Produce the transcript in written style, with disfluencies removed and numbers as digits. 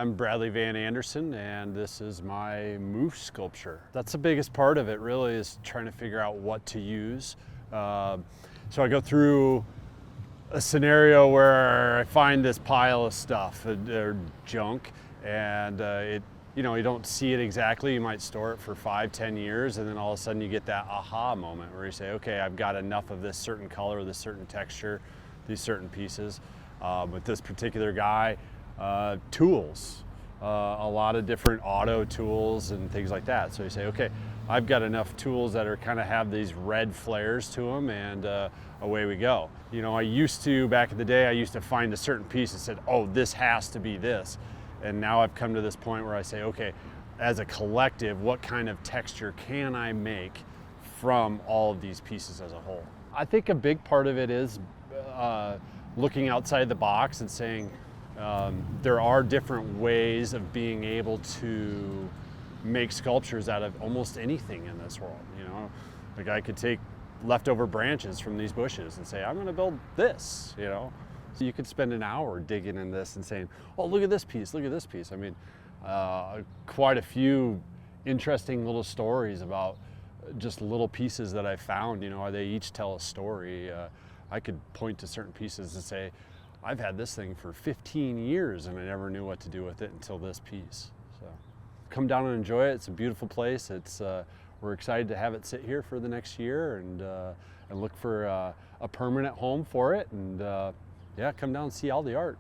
I'm Bradley Van Anderson, and this is my moose sculpture. That's the biggest part of it, really, is trying to figure out what to use. So I go through a scenario where I find this pile of stuff, or junk, and you don't see it exactly. You might store it for 5-10 years, and then all of a sudden you get that aha moment where you say, okay, I've got enough of this certain color, this certain texture, these certain pieces. With this particular guy, tools, a lot of different auto tools and things like that. So you say, okay, I've got enough tools that are kind of have these red flares to them, and away we go. I used to, back in the day, I used to find a certain piece and said, oh, this has to be this. And now I've come to this point where I say, okay, as a collective, what kind of texture can I make from all of these pieces as a whole? I think a big part of it is looking outside the box and saying there are different ways of being able to make sculptures out of almost anything in this world. Like I could take leftover branches from these bushes and say, I'm going to build this. So you could spend an hour digging in this and saying, oh, look at this piece, look at this piece. I mean, quite a few interesting little stories about just little pieces that I found. They each tell a story. I could point to certain pieces and say, I've had this thing for 15 years and I never knew what to do with it until this piece. So come down and enjoy it. It's a beautiful place. We're excited to have it sit here for the next year and look for a permanent home for it. And yeah, come down and see all the art.